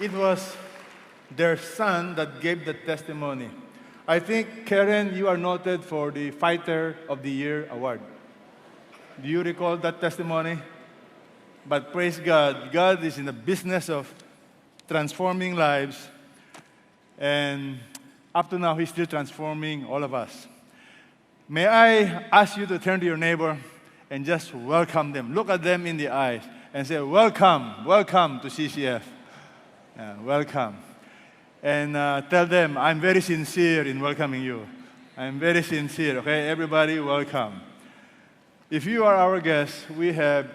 it was their son that gave the testimony. I think, Karen, you are noted for the Fighter of the Year award. Do you recall that testimony? But praise God, God is in the business of transforming lives, and up to now, He's still transforming all of us. May I ask you to turn to your neighbor and just welcome them. Look at them in the eyes and say, welcome, welcome to CCF. Welcome. And tell them, I'm very sincere in welcoming you. I'm very sincere, okay? Everybody, welcome. If you are our guest, we have